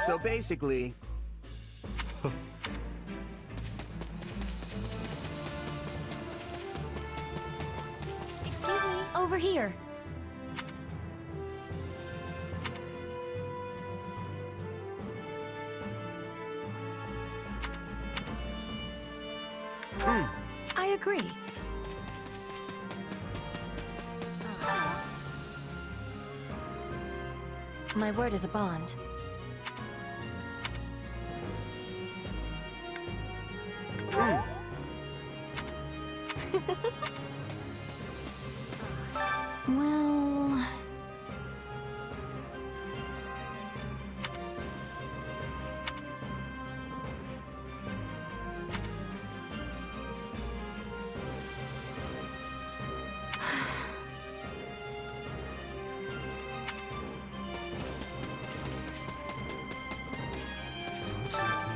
So basically... Excuse me, over here. I agree. My word is a bond. Well...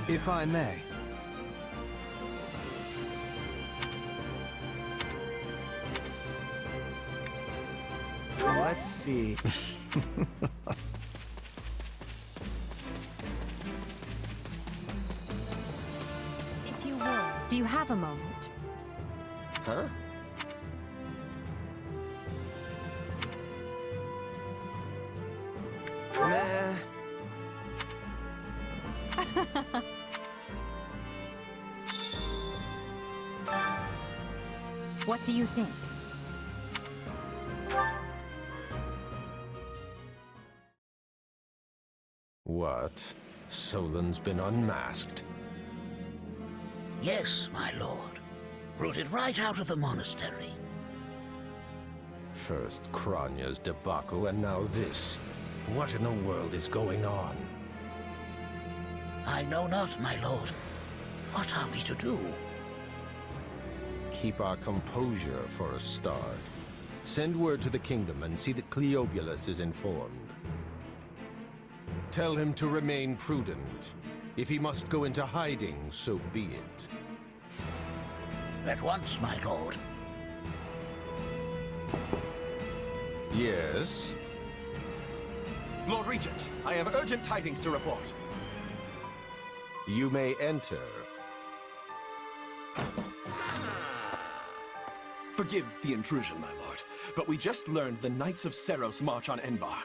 If I may. Let's see. If you will, do you have a moment? Huh? Meh. What do you think? What? Solon's been unmasked? Yes, my lord. Rooted right out of the monastery. First Kranya's debacle, and now this. What in the world is going on? I know not, my lord. What are we to do? Keep our composure for a start. Send word to the kingdom and see that Cleobulus is informed. Tell him to remain prudent. If he must go into hiding, so be it. At once, my lord. Yes? Lord Regent, I have urgent tidings to report. You may enter. Forgive the intrusion, my lord, but we just learned the Knights of Seros march on Enbar.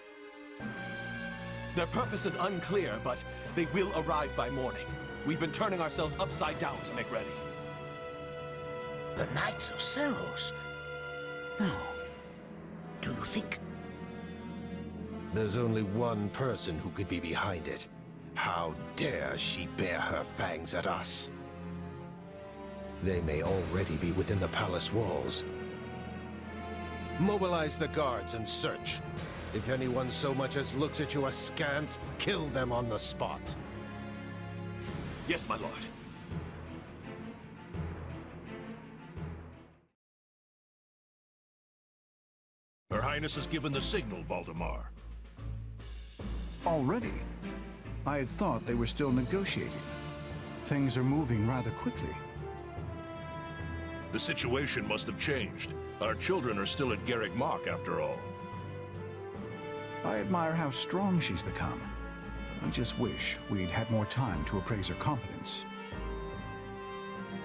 Their purpose is unclear, but they will arrive by morning. We've been turning ourselves upside down to make ready. The Knights of Seros? No. Do you think... There's only one person who could be behind it. How dare she bare her fangs at us? They may already be within the palace walls. Mobilize the guards and search. If anyone so much as looks at you askance, kill them on the spot. Yes, my lord. Her Highness has given the signal, Valdemar. Already? I had thought they were still negotiating. Things are moving rather quickly. The situation must have changed. Our children are still at Garrick Mach, after all. I admire how strong she's become. I just wish we'd had more time to appraise her competence.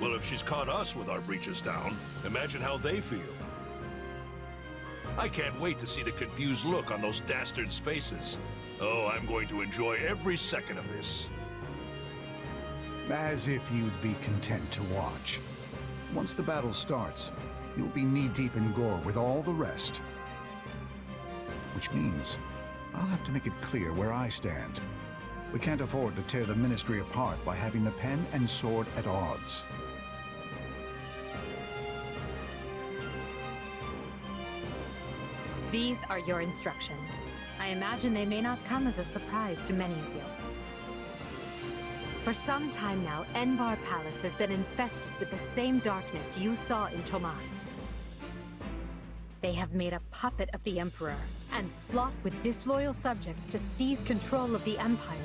Well, if she's caught us with our breeches down, imagine how they feel. I can't wait to see the confused look on those dastards' faces. Oh, I'm going to enjoy every second of this. As if you'd be content to watch. Once the battle starts, you'll be knee-deep in gore with all the rest. Which means I'll have to make it clear where I stand. We can't afford to tear the Ministry apart by having the pen and sword at odds. These are your instructions. I imagine they may not come as a surprise to many of you. For some time now, Enbar Palace has been infested with the same darkness you saw in Tomas. They have made a puppet of the Emperor and plot with disloyal subjects to seize control of the Empire.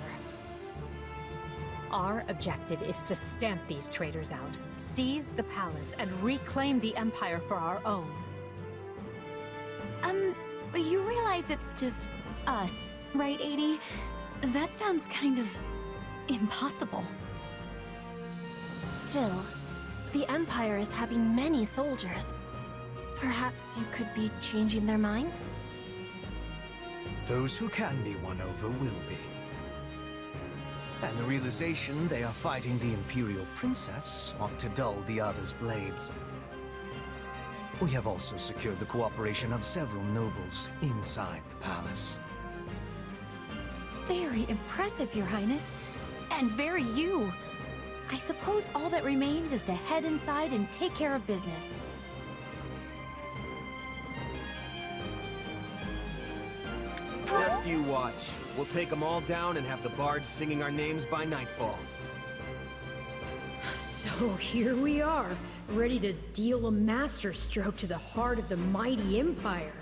Our objective is to stamp these traitors out, seize the palace, and reclaim the Empire for our own. You realize it's just us, right, 80? That sounds kind of impossible. Still, the Empire is having many soldiers. Perhaps you could be changing their minds? Those who can be won over will be. And the realization they are fighting the Imperial Princess ought to dull the others' blades. We have also secured the cooperation of several nobles inside the palace. Very impressive, Your Highness. And very you. I suppose all that remains is to head inside and take care of business. Just you watch. We'll take them all down and have the bards singing our names by nightfall. So here we are, ready to deal a masterstroke to the heart of the mighty Empire.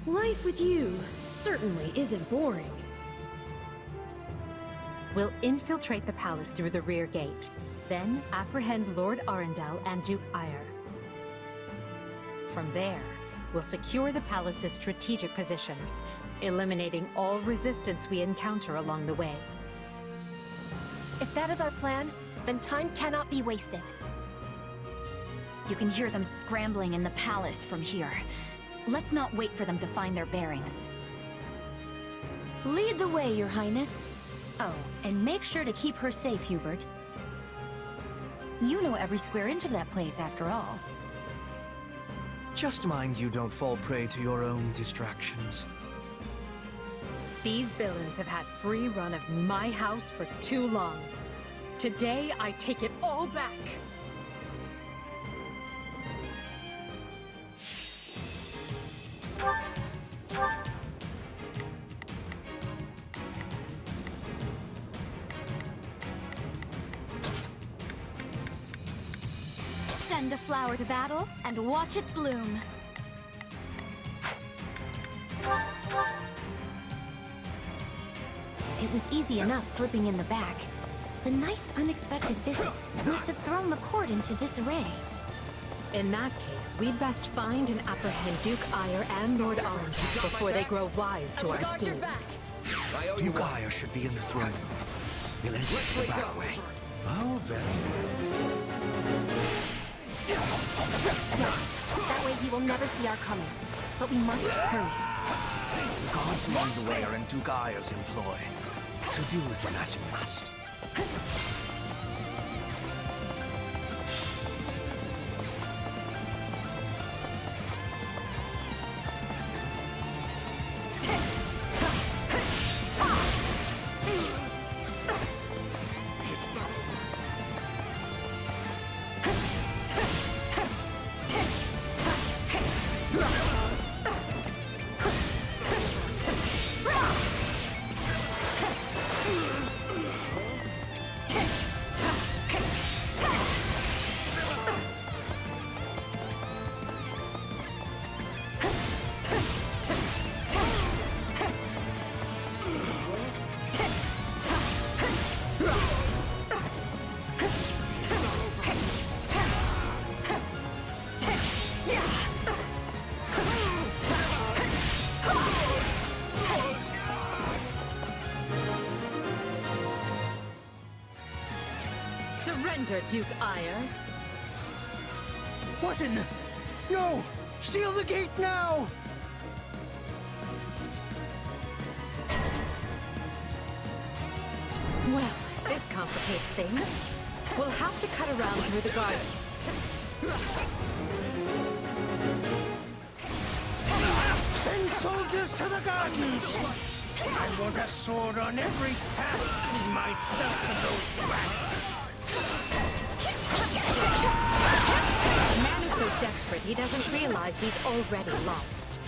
Life with you certainly isn't boring. We'll infiltrate the palace through the rear gate, then apprehend Lord Arundel and Duke Ire. From there, we'll secure the palace's strategic positions, eliminating all resistance we encounter along the way. If that is our plan, then time cannot be wasted. You can hear them scrambling in the palace from here. Let's not wait for them to find their bearings. Lead the way, Your Highness. Oh, and make sure to keep her safe, Hubert. You know every square inch of that place, after all. Just mind you don't fall prey to your own distractions. These villains have had free run of my house for too long. Today, I take it all back. Send a flower to battle and watch it bloom. It was easy enough slipping in the back. The knight's unexpected visit must have thrown the court into disarray. In that case, we'd best find and apprehend Duke Ire and Lord Arundel before they grow wise to our scheme. Duke Ire should be in the throne room. We'll enter the back way. Oh, very well. That way he will never see our coming. But we must hurry. The guards along the way are in Duke Ire's employ, so deal with them as you must. Surrender, Duke Ire. What in the... No! Seal the gate now! Well, this complicates things. We'll have to cut around through the gardens. Send soldiers to the gardens! I want a sword on every path between myself and those rats! The man is so desperate he doesn't realize he's already lost.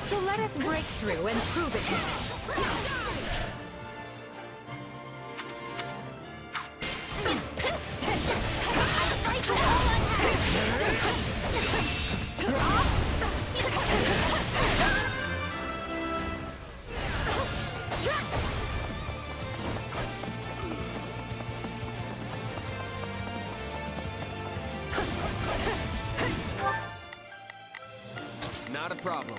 So let us break through and prove it to him. Not a problem.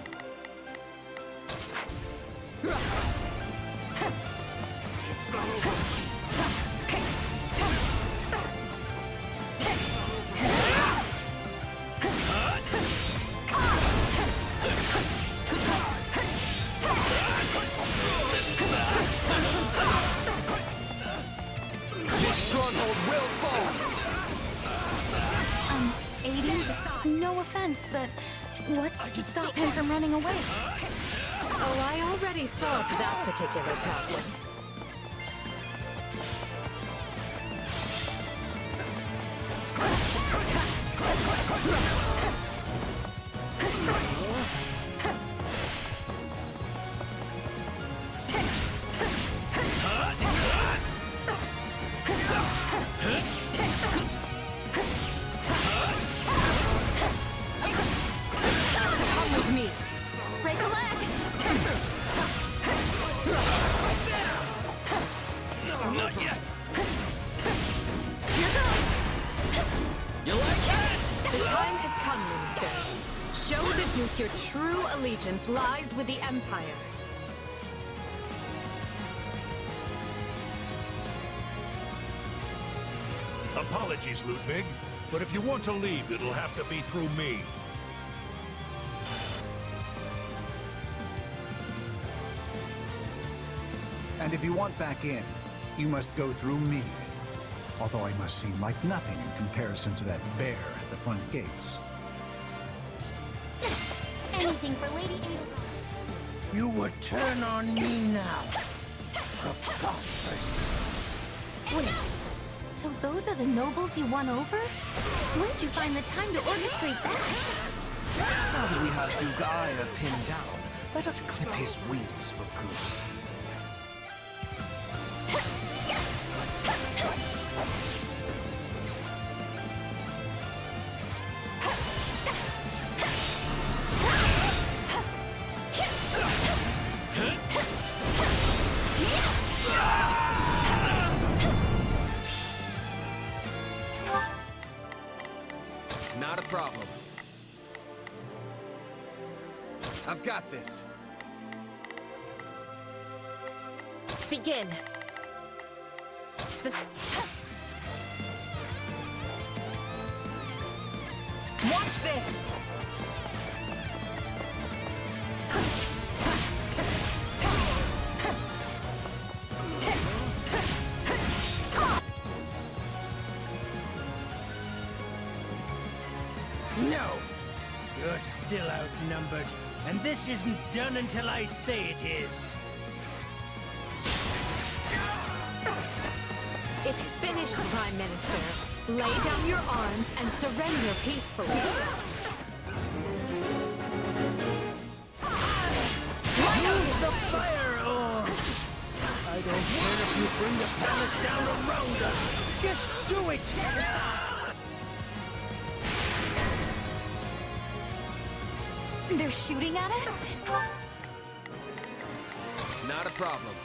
Stronghold will fall! Aiding? No offense, but what's to stop him from running away? Oh, I already solved that particular problem. Come with me. Break a leg! Not yet! Here goes! You like that? The time has come, ministers. Show the Duke your true allegiance lies with the Empire. Apologies, Ludwig, but if you want to leave, it'll have to be through me. And if you want back in, you must go through me. Although I must seem like nothing in comparison to that bear at the front gates. Anything for Lady Ada. You would turn on me now. Preposterous. Wait, so those are the nobles you won over? Where'd you find the time to orchestrate that? Now that we have Duke Aya pinned down, let us clip his wings for good. Not a problem. I've got this. Begin. Watch this! No! You're still outnumbered, and this isn't done until I say it is. It's finished, Prime Minister. Lay down your arms and surrender peacefully. Use the fire orbs! I don't care if you bring the palace down around us! Just do it! They're shooting at us? Not a problem.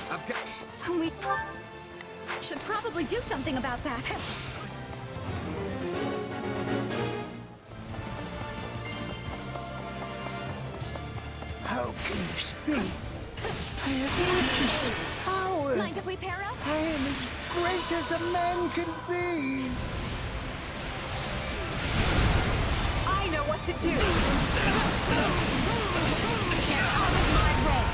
I've got... We should probably do something about that. How can you speak? I have ancient power. Mind if we pair up? I am as great as a man can be. I know what to do! Get out of my way!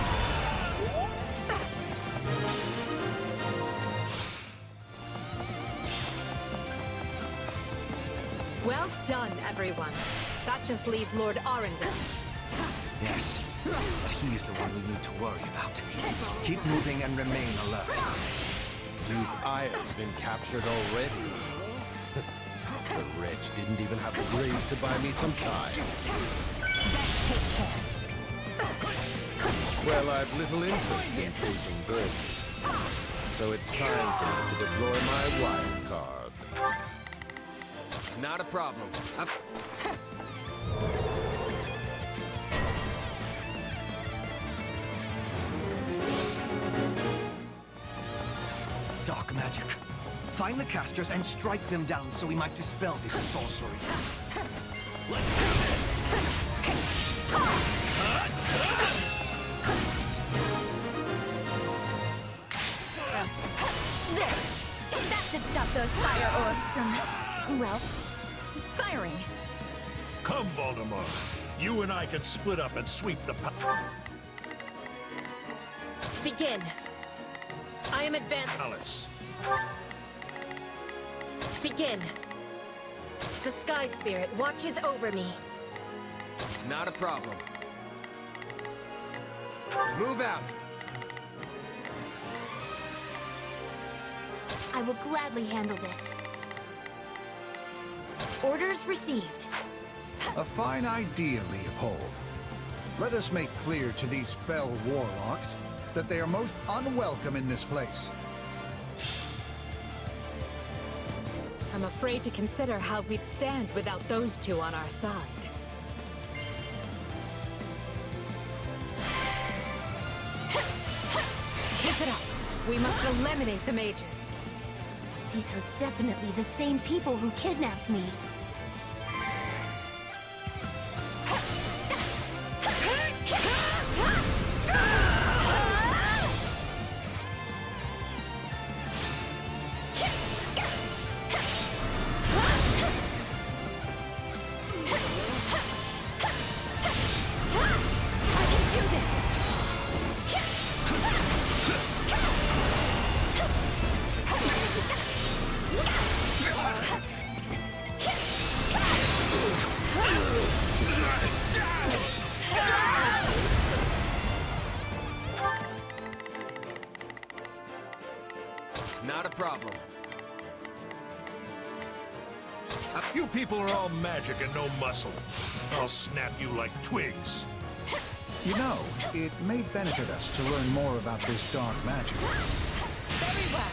Well done, everyone. That just leaves Lord Arundel. Yes, but he is the one we need to worry about. Keep moving and remain alert. Duke Aya's been captured already. The wretch didn't even have the grace to buy me some time. Let's take care. Well, I've little interest in facing burden. So it's time for me to deploy my wild card. Not a problem. Dark magic. Find the casters and strike them down so we might dispel this sorcery. Let's do this! from, well, firing. Come, Voldemort. You and I can split up and sweep the Begin. I am advanced. palace. Begin. The Sky Spirit watches over me. Not a problem. Move out! I will gladly handle this. Orders received. A fine idea, Leopold. Let us make clear to these fell warlocks that they are most unwelcome in this place. I'm afraid to consider how we'd stand without those two on our side. Keep it up. We must eliminate the mages. These are definitely the same people who kidnapped me. Not a problem. You people are all magic and no muscle. I'll snap you like twigs. You know, it may benefit us to learn more about this dark magic. Very well.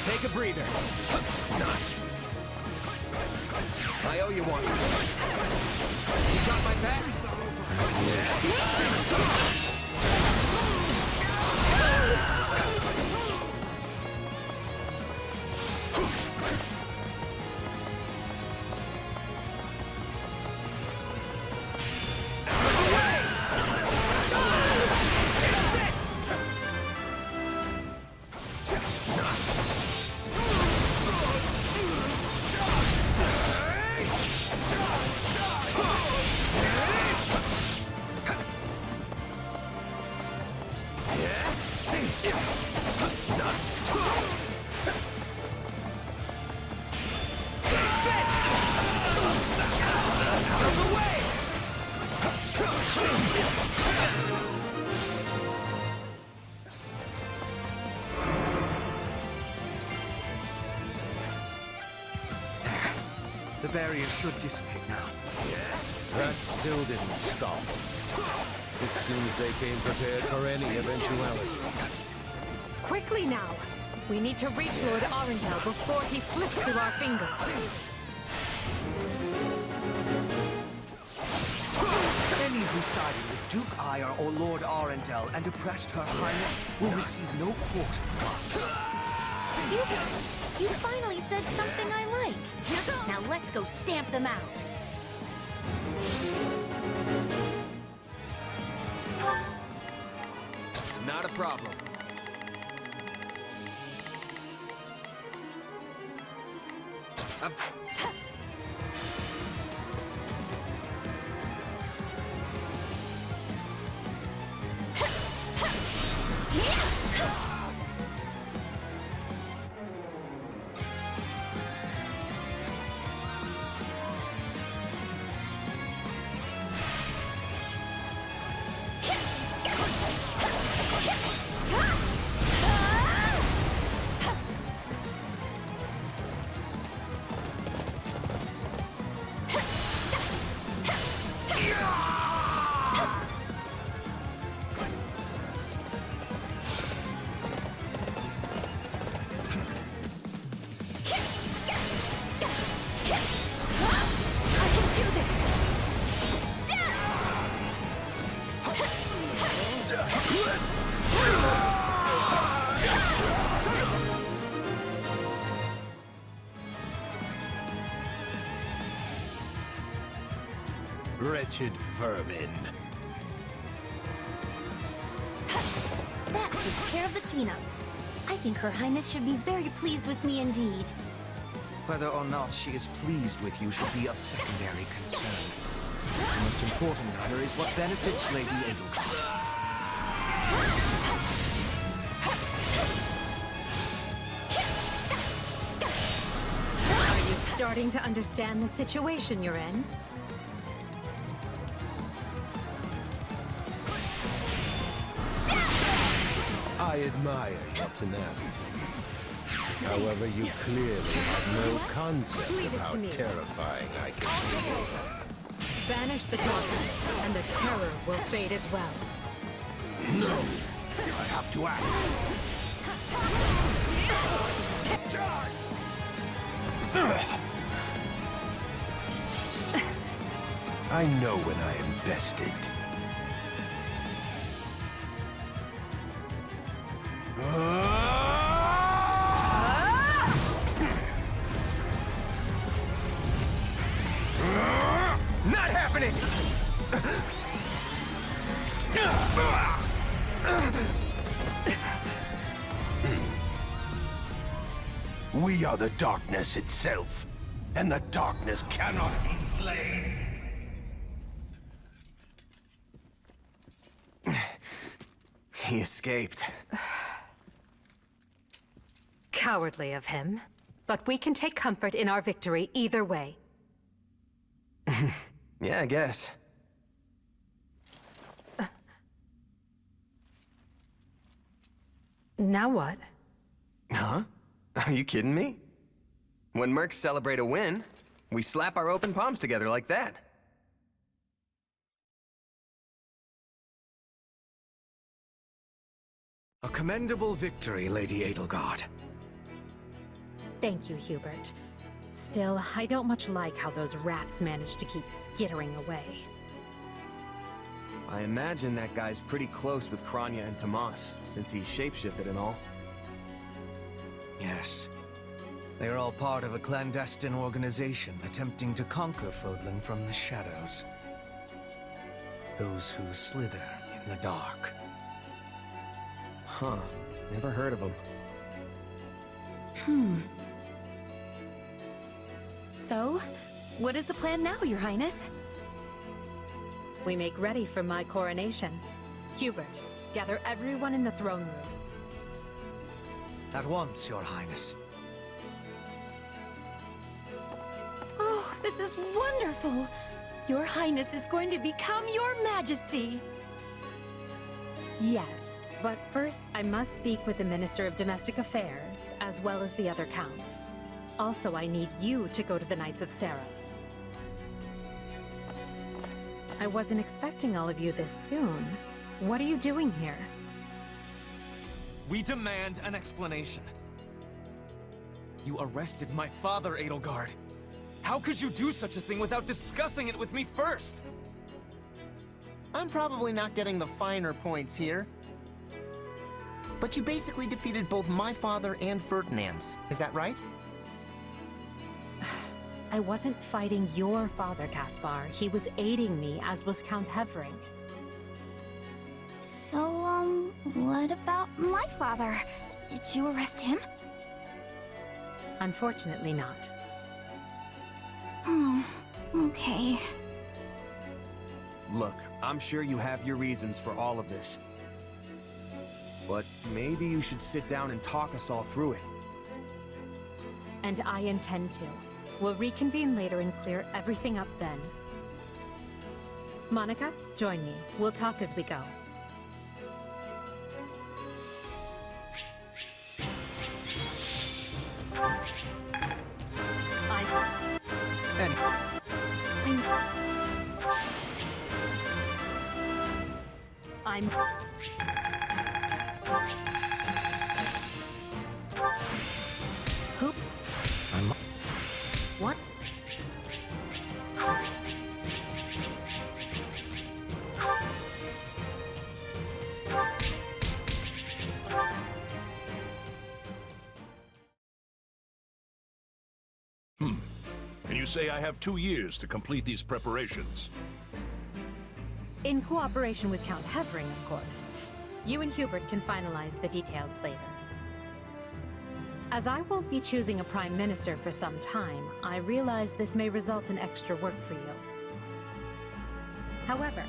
Take a breather. I owe you one. You got my back? The barrier should dissipate now. That still didn't stop. It seems they came prepared for any eventuality. Quickly now. We need to reach Lord Arundel before he slips through our fingers. Any who sided with Duke Ire or Lord Arundel and oppressed Her Highness will receive no quarter from us. Hubert, you finally said something I like. Here goes. Now let's go stamp them out. Not a problem. Ready. wretched vermin. That takes care of the cleanup. I think Her Highness should be very pleased with me indeed. Whether or not she is pleased with you should be of secondary concern. The most important matter is what benefits Lady Edelgard. Are you starting to understand the situation you're in? I admire your tenacity. However, you clearly have no concept Leave of it to how me. terrifying I can be. Banish the darkness, and the terror will fade as well. No! I have to act! I know when I am bested. Not happening! We are the darkness itself, and the darkness cannot be slain. He escaped. Cowardly of him. But we can take comfort in our victory either way. Yeah, I guess. Now what? Huh? Are you kidding me? When mercs celebrate a win, we slap our open palms together like that. A commendable victory, Lady Edelgard. Thank you, Hubert. Still, I don't much like how those rats managed to keep skittering away. I imagine that guy's pretty close with Kranya and Tomas, since he shapeshifted and all. Yes. They are all part of a clandestine organization attempting to conquer Fodlan from the shadows. Those who slither in the dark. Huh. Never heard of them. So, what is the plan now, Your Highness? We make ready for my coronation. Hubert, gather everyone in the throne room. At once, Your Highness. Oh, this is wonderful! Your Highness is going to become Your Majesty! Yes, but first I must speak with the Minister of Domestic Affairs, as well as the other counts. Also, I need you to go to the Knights of Seros. I wasn't expecting all of you this soon. What are you doing here? We demand an explanation. You arrested my father, Edelgard. How could you do such a thing without discussing it with me first? I'm probably not getting the finer points here. But you basically defeated both my father and Ferdinand's. Is that right? I wasn't fighting your father, Caspar. He was aiding me, as was Count Hevering. So, what about my father? Did you arrest him? Unfortunately not. Oh, okay. Look, I'm sure you have your reasons for all of this. But maybe you should sit down and talk us all through it. And I intend to. We'll reconvene later and clear everything up then. Monica, join me. We'll talk as we go. I'm... Who? What? And you say I have 2 years to complete these preparations. In cooperation with Count Hevering, of course. You and Hubert can finalize the details later. As I won't be choosing a Prime Minister for some time, I realize this may result in extra work for you. However,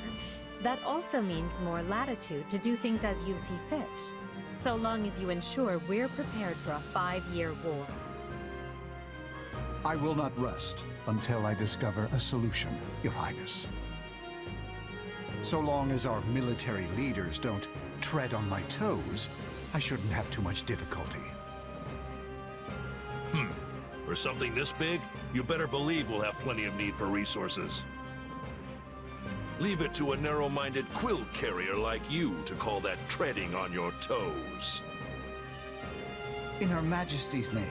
that also means more latitude to do things as you see fit, so long as you ensure we're prepared for a 5-year war. I will not rest until I discover a solution, Your Highness. So long as our military leaders don't tread on my toes, I shouldn't have too much difficulty. For something this big, you better believe we'll have plenty of need for resources. Leave it to a narrow-minded quill carrier like you to call that treading on your toes. In Her Majesty's name,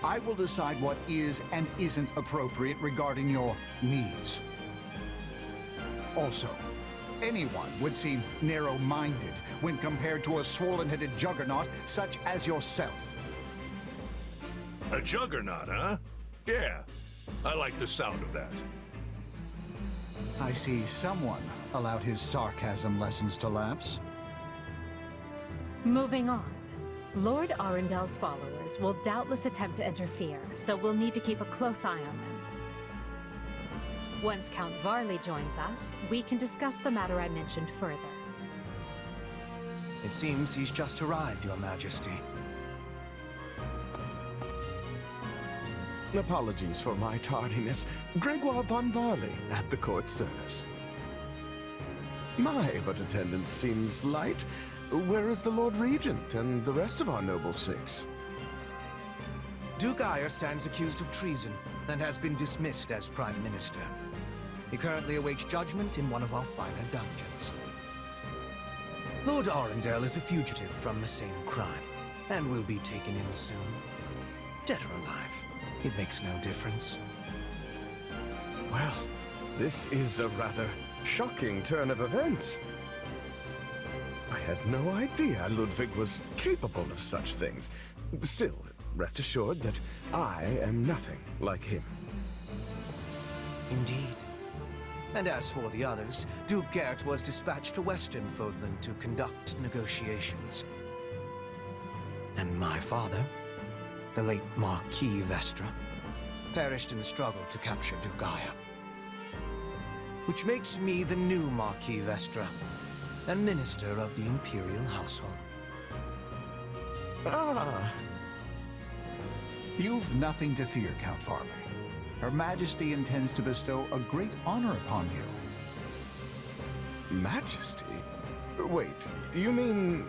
I will decide what is and isn't appropriate regarding your needs. Also, anyone would seem narrow-minded when compared to a swollen-headed juggernaut such as yourself. A juggernaut, huh? Yeah, I like the sound of that. I see someone allowed his sarcasm lessons to lapse. Moving on. Lord Arundel's followers will doubtless attempt to interfere, so we'll need to keep a close eye on them. Once Count Varley joins us, we can discuss the matter I mentioned further. It seems he's just arrived, Your Majesty. Apologies for my tardiness. Gregoire von Varley at the court service. My, but attendance seems light. Where is the Lord Regent and the rest of our noble six? Duke Eyre stands accused of treason and has been dismissed as Prime Minister. He currently awaits judgment in one of our finer dungeons. Lord Arundel is a fugitive from the same crime and will be taken in soon. Dead or alive. It makes no difference. Well, this is a rather shocking turn of events. I had no idea Ludwig was capable of such things. Still, rest assured that I am nothing like him. Indeed. And as for the others, Duke Gert was dispatched to Western Fodland to conduct negotiations. And my father, the late Marquis Vestra, perished in the struggle to capture Duke Eyre. Which makes me the new Marquis Vestra, and Minister of the Imperial Household. Ah! You've nothing to fear, Count Varley. Her Majesty intends to bestow a great honor upon you. Majesty? Wait, you mean...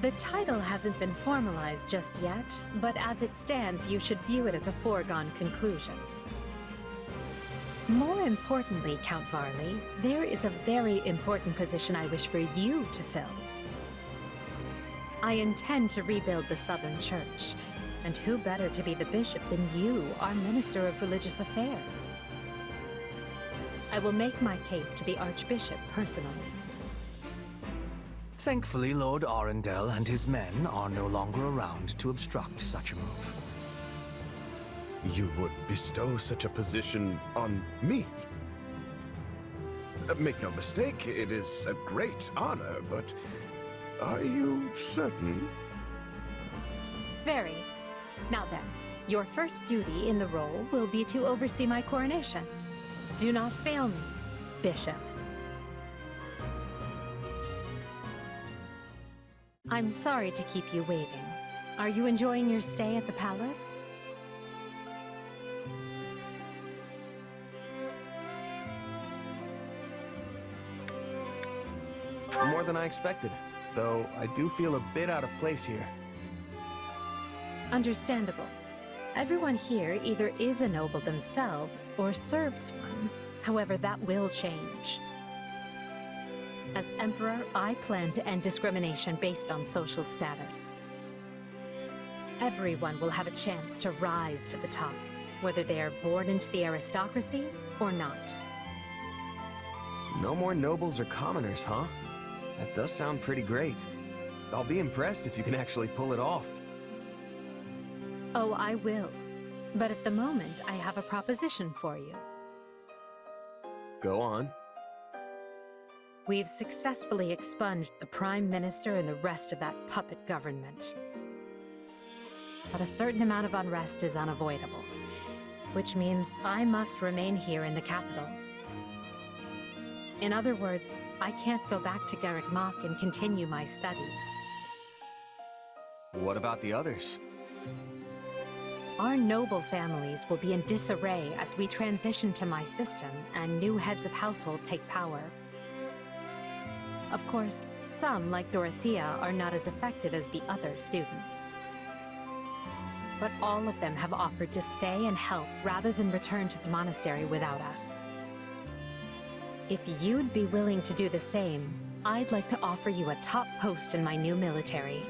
The title hasn't been formalized just yet, but as it stands, you should view it as a foregone conclusion. More importantly, Count Varley, there is a very important position I wish for you to fill. I intend to rebuild the Southern Church, and who better to be the bishop than you, our Minister of Religious Affairs? I will make my case to the Archbishop personally. Thankfully, Lord Arundel and his men are no longer around to obstruct such a move. You would bestow such a position on me? Make no mistake, it is a great honor, but are you certain? Very. Now then, your first duty in the role will be to oversee my coronation. Do not fail me, Bishop. I'm sorry to keep you waiting. Are you enjoying your stay at the palace? More than I expected, though I do feel a bit out of place here. Understandable. Everyone here either is a noble themselves or serves one. However, that will change. As Emperor, I plan to end discrimination based on social status. Everyone will have a chance to rise to the top, whether they are born into the aristocracy or not. No more nobles or commoners, huh? That does sound pretty great. I'll be impressed if you can actually pull it off. Oh, I will. But at the moment, I have a proposition for you. Go on. We've successfully expunged the Prime Minister and the rest of that puppet government. But a certain amount of unrest is unavoidable, which means I must remain here in the capital. In other words, I can't go back to Garreg Mach and continue my studies. What about the others? Our noble families will be in disarray as we transition to my system and new heads of household take power. Of course, some, like Dorothea, are not as affected as the other students. But all of them have offered to stay and help rather than return to the monastery without us. If you'd be willing to do the same, I'd like to offer you a top post in my new military.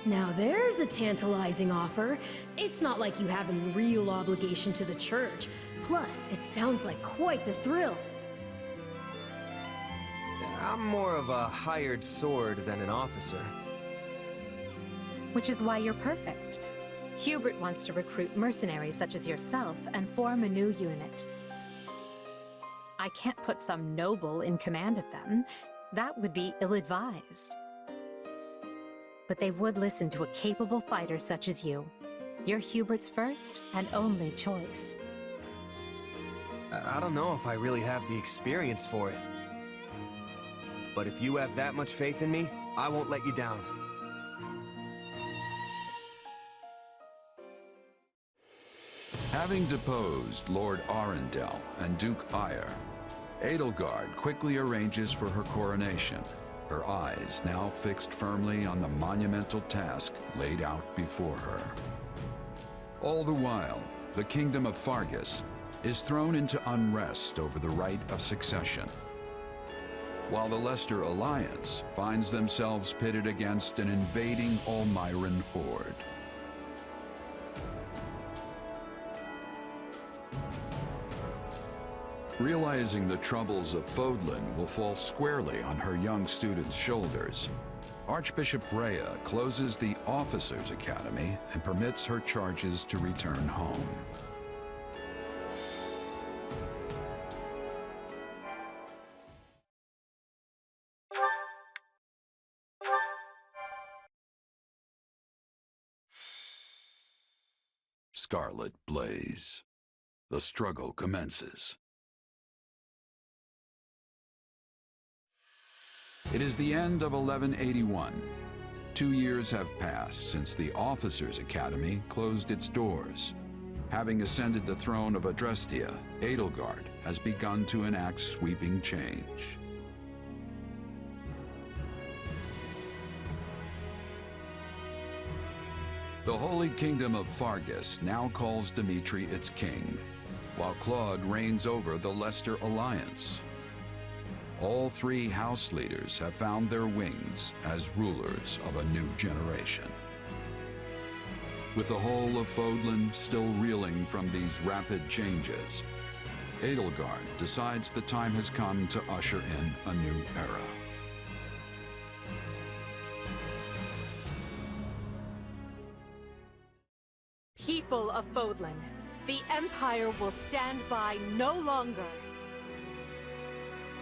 Now there's a tantalizing offer. It's not like you have any real obligation to the church. Plus, it sounds like quite the thrill. I'm more of a hired sword than an officer. Which is why you're perfect. Hubert wants to recruit mercenaries such as yourself and form a new unit. I can't put some noble in command of them. That would be ill-advised. But they would listen to a capable fighter such as you. You're Hubert's first and only choice. I don't know if I really have the experience for it. But if you have that much faith in me, I won't let you down. Having deposed Lord Arundel and Duke Eyre, Edelgard quickly arranges for her coronation, her eyes now fixed firmly on the monumental task laid out before her. All the while, the kingdom of Fargus is thrown into unrest over the right of succession, while the Leicester Alliance finds themselves pitted against an invading Almiran horde. Realizing the troubles of Fodlan will fall squarely on her young students' shoulders, Archbishop Rhea closes the Officers' Academy and permits her charges to return home. Scarlet Blaze. The struggle commences. It is the end of 1181. 2 years have passed since the Officers' Academy closed its doors. Having ascended the throne of Adrestia, Edelgard has begun to enact sweeping change. The Holy Kingdom of Fargus now calls Dimitri its king, while Claude reigns over the Leicester Alliance. All three house leaders have found their wings as rulers of a new generation. With the whole of Fodlan still reeling from these rapid changes, Edelgard decides the time has come to usher in a new era. People of Fodlan, the Empire will stand by no longer.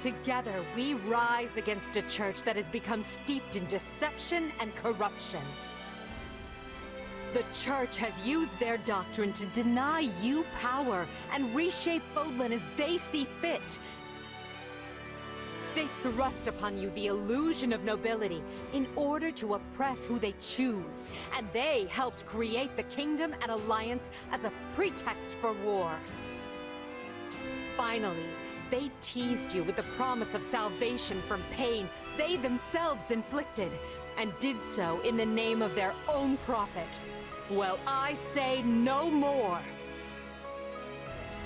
Together, we rise against a church that has become steeped in deception and corruption. The church has used their doctrine to deny you power and reshape Fodlan as they see fit. They thrust upon you the illusion of nobility in order to oppress who they choose, and they helped create the Kingdom and Alliance as a pretext for war. Finally, they teased you with the promise of salvation from pain they themselves inflicted, and did so in the name of their own profit. Well, I say no more.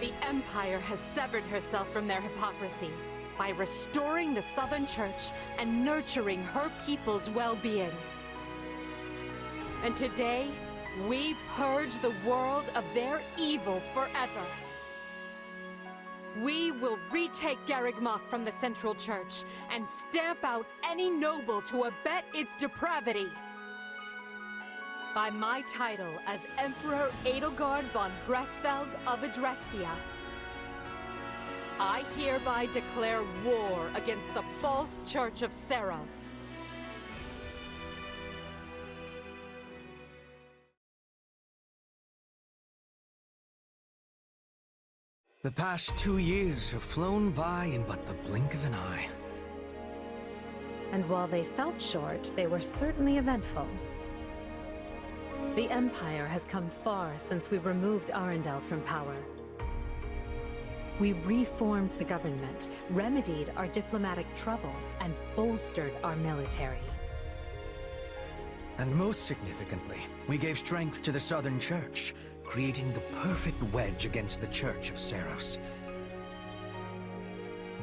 The Empire has severed herself from their hypocrisy by restoring the Southern Church and nurturing her people's well-being. And today, we purge the world of their evil forever. We will retake Garreg Mach from the Central Church and stamp out any nobles who abet its depravity. By my title as Emperor Edelgard von Hresvelg of Adrestia, I hereby declare war against the false Church of Seros. The past 2 years have flown by in but the blink of an eye. And while they felt short, they were certainly eventful. The Empire has come far since we removed Arundel from power. We reformed the government, remedied our diplomatic troubles, and bolstered our military. And most significantly, we gave strength to the Southern Church, creating the perfect wedge against the Church of Seros.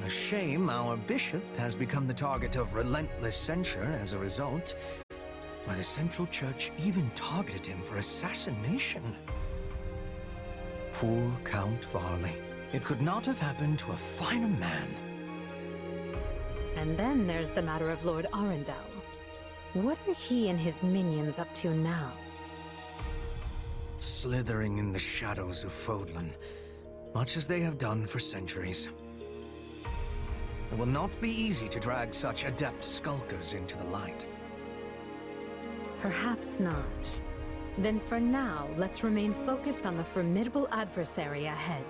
A shame our bishop has become the target of relentless censure as a result, why the Central Church even targeted him for assassination. Poor Count Varley. It could not have happened to a finer man. And then there's the matter of Lord Arundel. What are he and his minions up to now? Slithering in the shadows of Fodlan, much as they have done for centuries. It will not be easy to drag such adept skulkers into the light. Perhaps not. Then for now, let's remain focused on the formidable adversary ahead.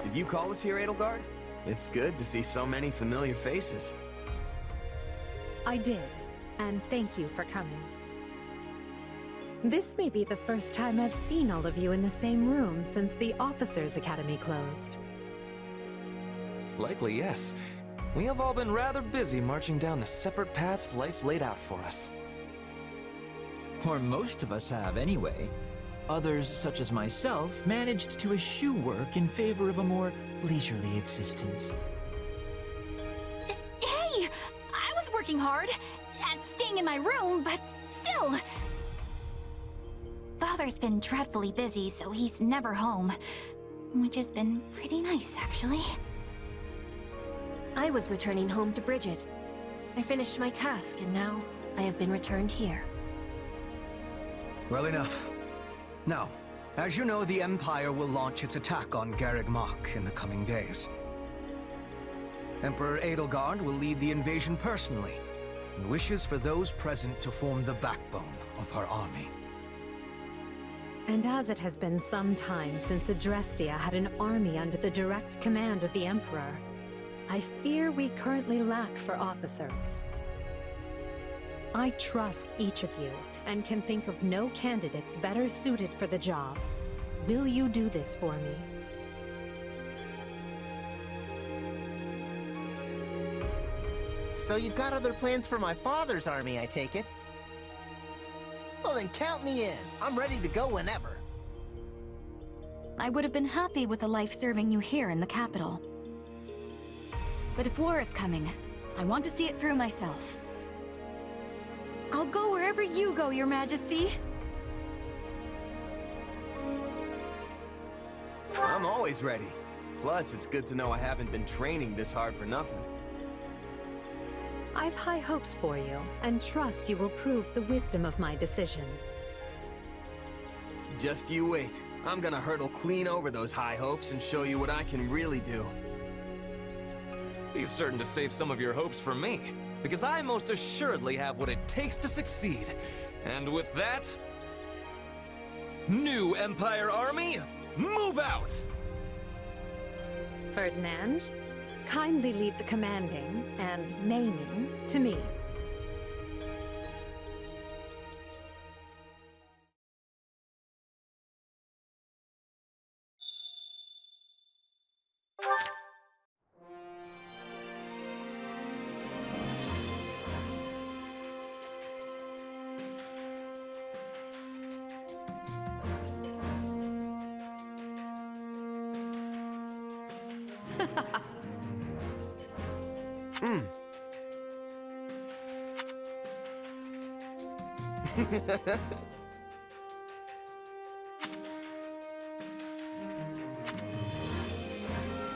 Did you call us here, Edelgard? It's good to see so many familiar faces. I did, and thank you for coming. This may be the first time I've seen all of you in the same room since the Officers' Academy closed. Likely, yes. We have all been rather busy marching down the separate paths life laid out for us. Or most of us have, anyway. Others, such as myself, managed to eschew work in favor of a more leisurely existence. Hey! I was working hard at staying in my room, but still... Father's been dreadfully busy, so he's never home. Which has been pretty nice, actually. I was returning home to Bridget. I finished my task, and now I have been returned here. Well enough. Now, as you know, the Empire will launch its attack on Garreg Mach in the coming days. Emperor Edelgard will lead the invasion personally, and wishes for those present to form the backbone of her army. And as it has been some time since Adrestia had an army under the direct command of the Emperor, I fear we currently lack for officers. I trust each of you, and can think of no candidates better suited for the job. Will you do this for me? So you've got other plans for my father's army, I take it? Well then count me in. I'm ready to go whenever. I would have been happy with a life serving you here in the capital. But if war is coming, I want to see it through myself. I'll go wherever you go, Your Majesty. I'm always ready. Plus, it's good to know I haven't been training this hard for nothing. I've high hopes for you, and trust you will prove the wisdom of my decision. Just you wait. I'm gonna hurtle clean over those high hopes and show you what I can really do. Be certain to save some of your hopes for me, because I most assuredly have what it takes to succeed. And with that... New Empire Army, move out! Ferdinand, kindly leave the commanding and naming to me.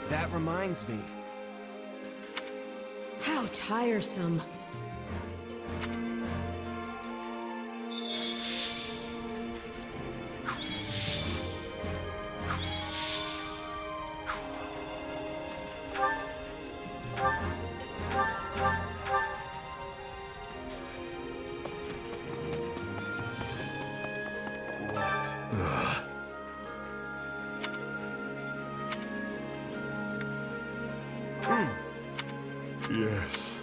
That reminds me. How tiresome. Yes.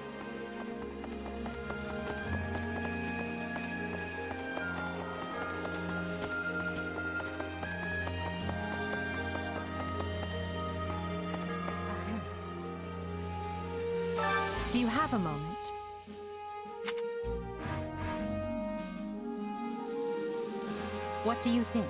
Do you have a moment? What do you think?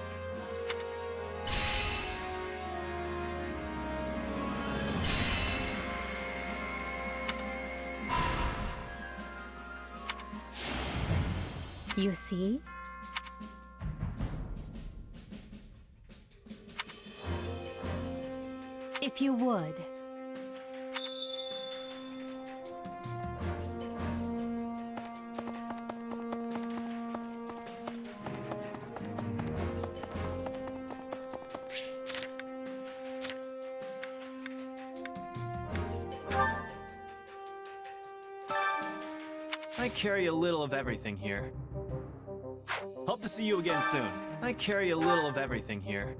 You see? If you would. I carry a little of everything here. Hope to see you again soon. I carry a little of everything here.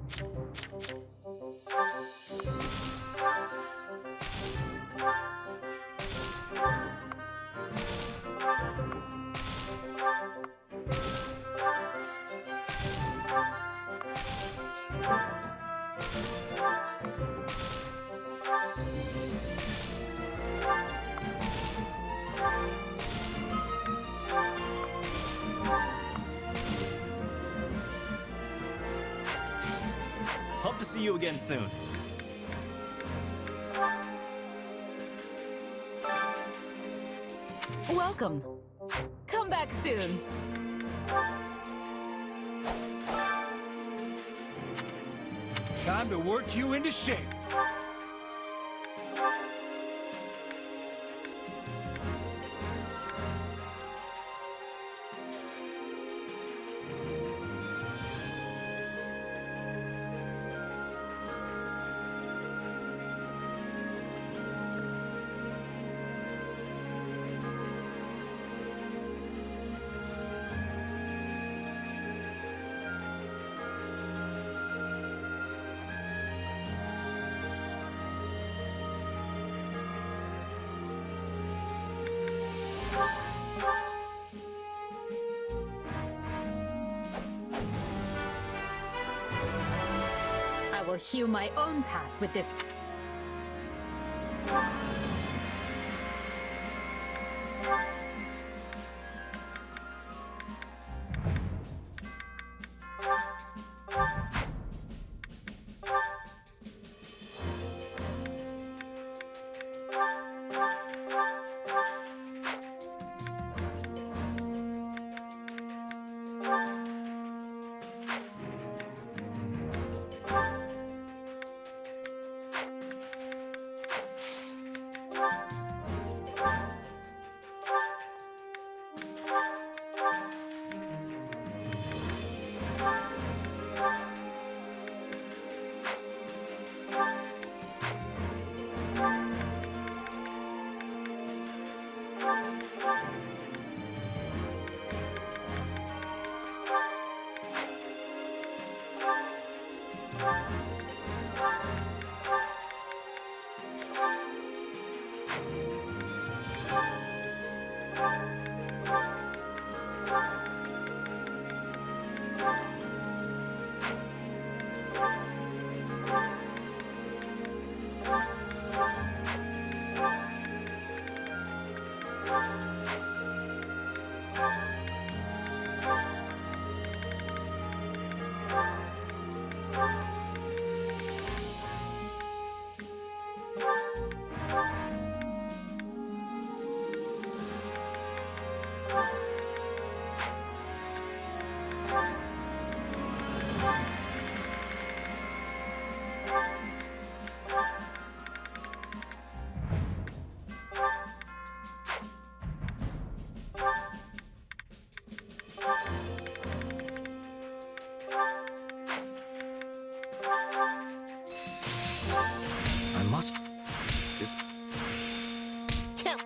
Hope to see you again soon. Welcome. Come back soon. Time to work you into shape. I will hew my own path with this. I must. This. Can't.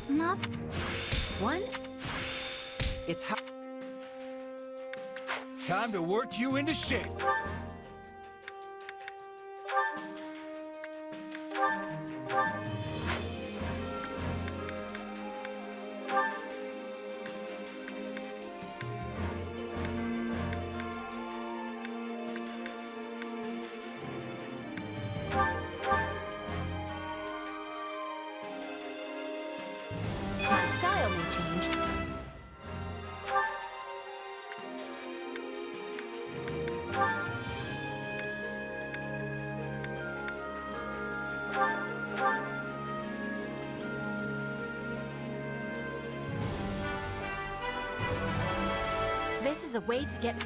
Not one. It's how. Time to work you into shape. when they changed. This is a way to get...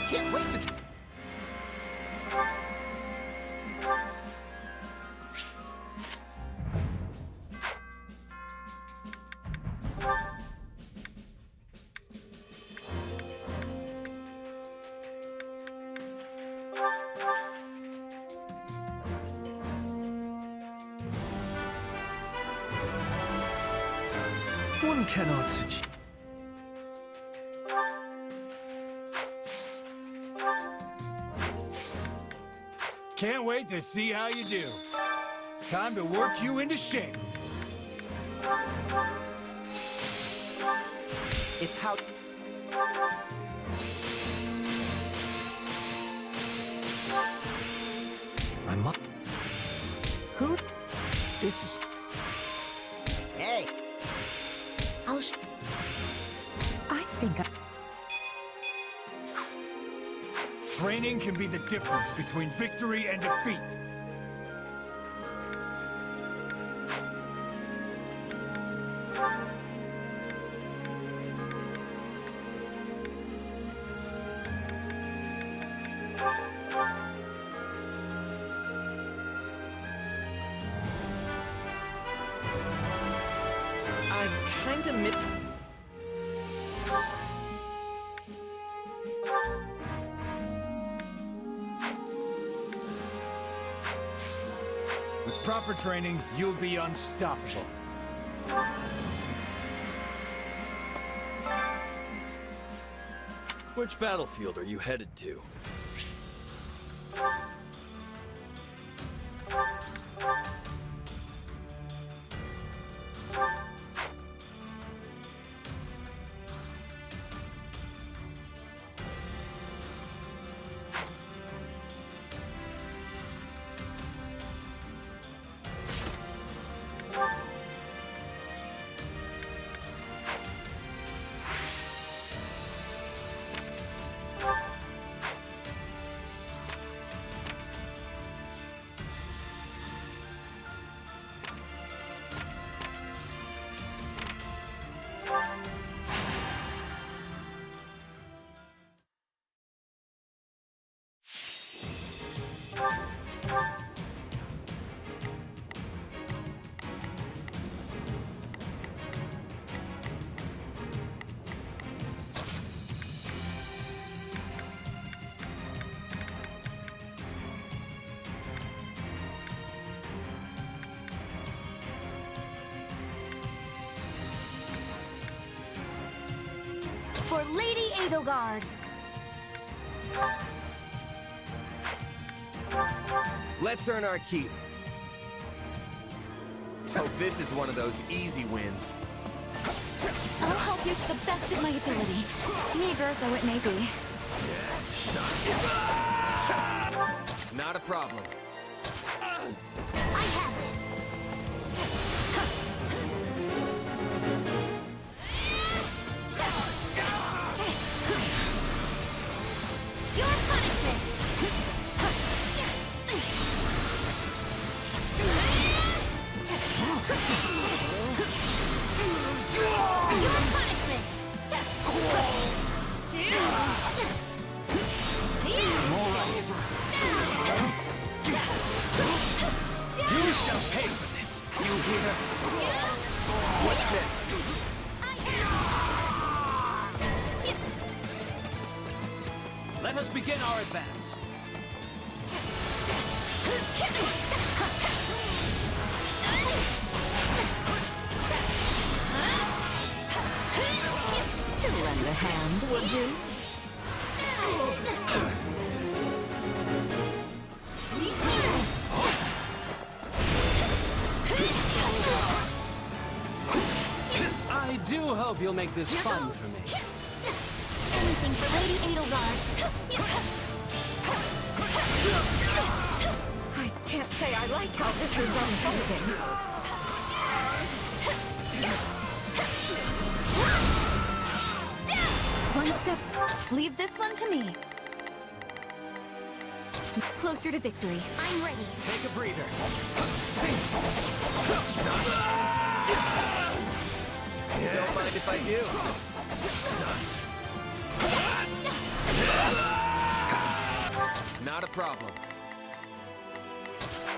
Can't wait to... One cannot... Can't wait to see how you do. Time to work you into shape. It's how... I'm up. Who? This is... Hey! I think Training can be the difference between victory and defeat. I'm kinda mid... With proper training, you'll be unstoppable. Which battlefield are you headed to? For Lady Edelgard! Let's earn our keep. Hope this is one of those easy wins. I'll help you to the best of my ability, meager though it may be. Not a problem. I have this! Your punishment! Your punishment! You shall pay for this. You hear? What's next? Let us begin our advance. to lend a hand, would you? hope you'll make this Here fun goes. for me. Anything for Lady Edelgard. I can't say I like how this is unfolding. One step. Leave this one to me. Closer to victory. I'm ready. Take a breather. Don't mind if I do. Not a problem.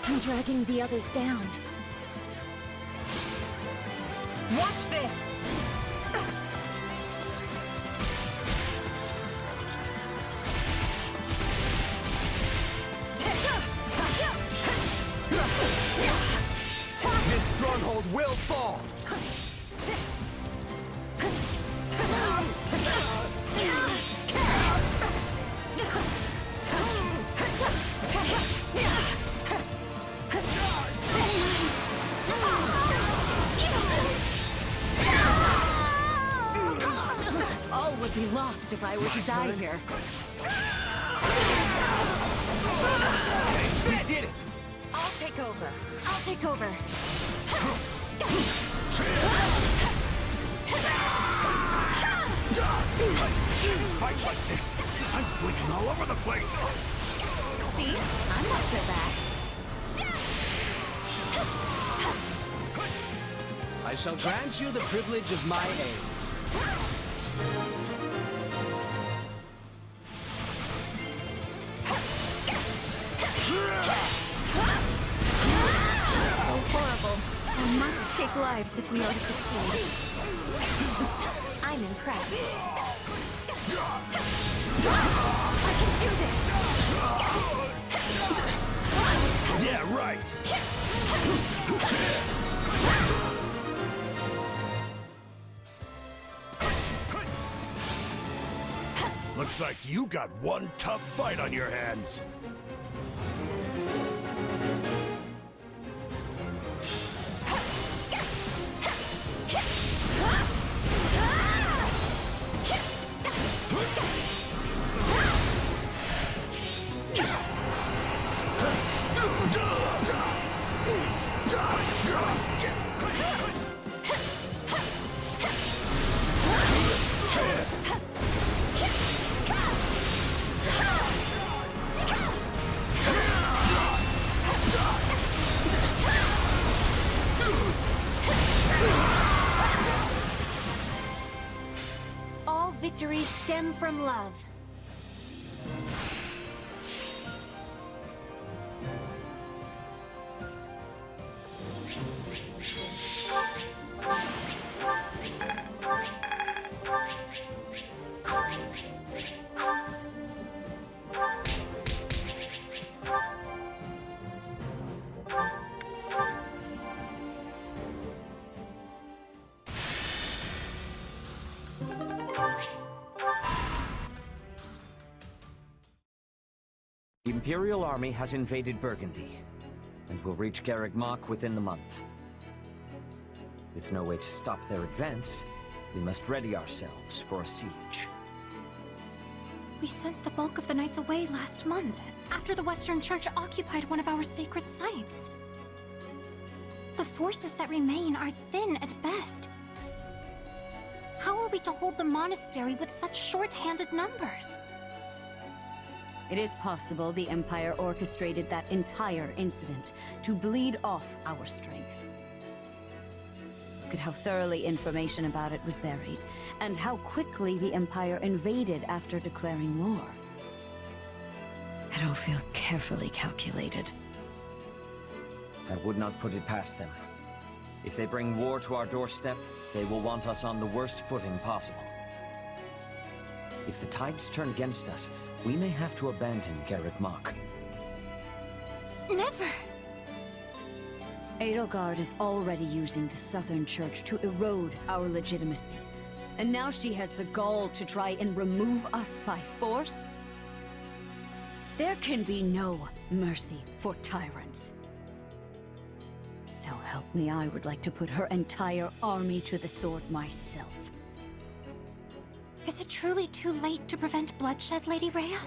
I'm dragging the others down. Watch this! This stronghold will fall. All would be lost if I were to die here. We did it. I'll take over. I'll take over. Fight like this. I'm bleeding all over the place. See? I'm not so bad. I shall grant you the privilege of my aid. Oh, horrible. I must take lives if we are to succeed. I'm impressed. I can do this! Yeah, right. Looks like you got one tough fight on your hands. All victories stem from love. The Imperial Army has invaded Burgundy, and will reach Garreg Mach within the month. With no way to stop their advance, we must ready ourselves for a siege. We sent the bulk of the knights away last month, after the Western Church occupied one of our sacred sites. The forces that remain are thin at best. How are we to hold the monastery with such short-handed numbers? It is possible the Empire orchestrated that entire incident to bleed off our strength. Look at how thoroughly information about it was buried, and how quickly the Empire invaded after declaring war. It all feels carefully calculated. I would not put it past them. If they bring war to our doorstep, they will want us on the worst footing possible. If the tides turn against us, we may have to abandon Garreg Mach. Never! Edelgard is already using the Southern Church to erode our legitimacy. And now she has the gall to try and remove us by force? There can be no mercy for tyrants. So help me, I would like to put her entire army to the sword myself. Is it truly too late to prevent bloodshed, Lady Rhea?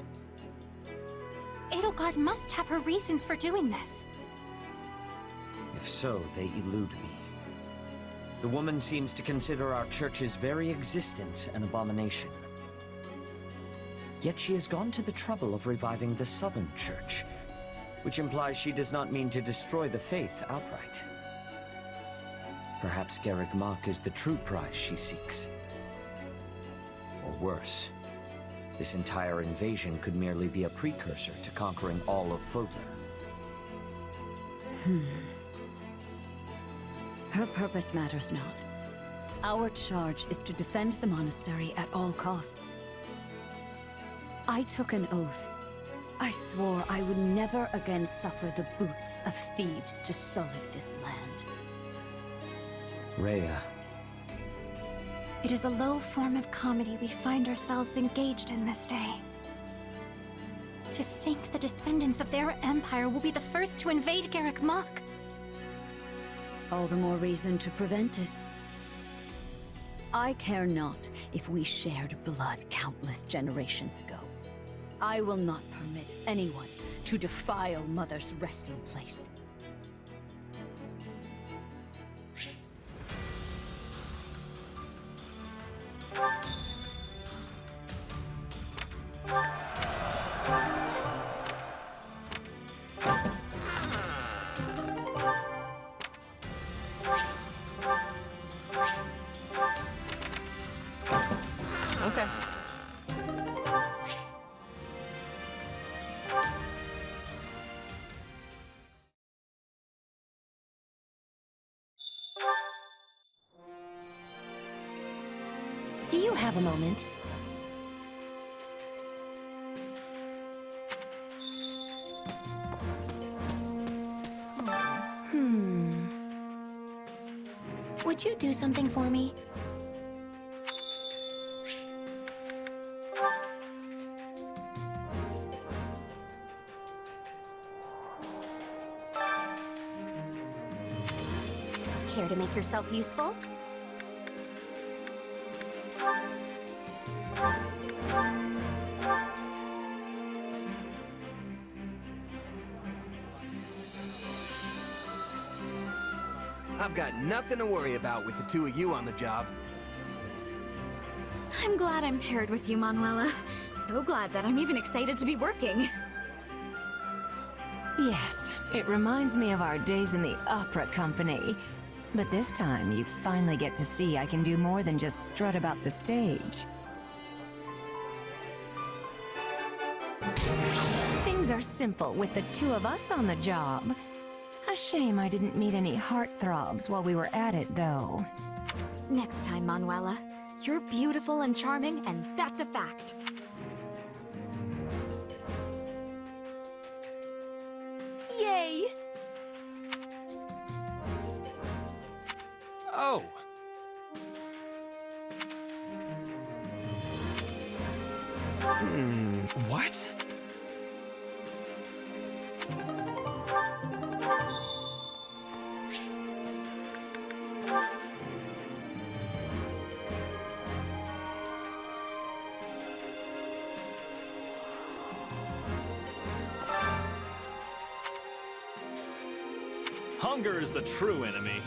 Edelgard must have her reasons for doing this. If so, they elude me. The woman seems to consider our church's very existence an abomination. Yet she has gone to the trouble of reviving the Southern Church, which implies she does not mean to destroy the faith outright. Perhaps Garreg Mach is the true prize she seeks. Or worse, this entire invasion could merely be a precursor to conquering all of Fodlan. Her purpose matters not. Our charge is to defend the monastery at all costs. I took an oath. I swore I would never again suffer the boots of thieves to sully this land. Rhea. It is a low form of comedy we find ourselves engaged in this day. To think the descendants of their empire will be the first to invade Garreg Mach. All the more reason to prevent it. I care not if we shared blood countless generations ago. I will not permit anyone to defile Mother's resting place. Okay. Do you have a moment? Would you do something for me? Care to make yourself useful? I've got nothing to worry about with the two of you on the job. I'm glad I'm paired with you, Manuela. So glad that I'm even excited to be working. Yes, it reminds me of our days in the opera company. But this time, you finally get to see I can do more than just strut about the stage. Things are simple with the two of us on the job. A shame I didn't meet any heartthrobs while we were at it, though. Next time, Manuela. You're beautiful and charming, and that's a fact. Yay! Oh! What? Hunger is the true enemy.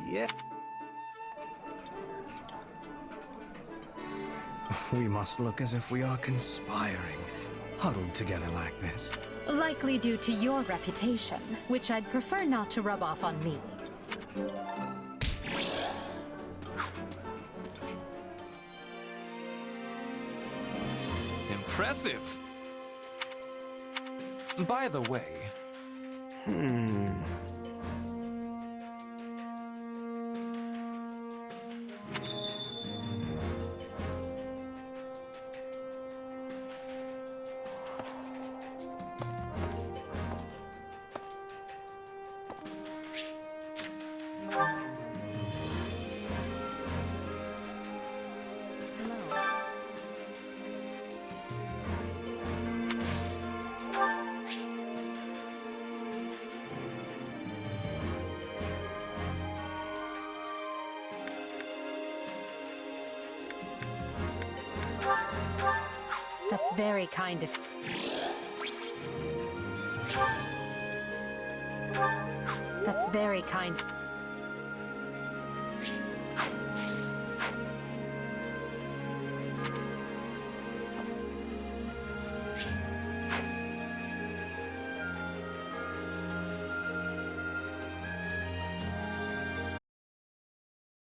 Yeah. We must look as if we are conspiring, huddled together like this. Likely due to your reputation, which I'd prefer not to rub off on me. Impressive. By the way... That's very kind of... That's very kind.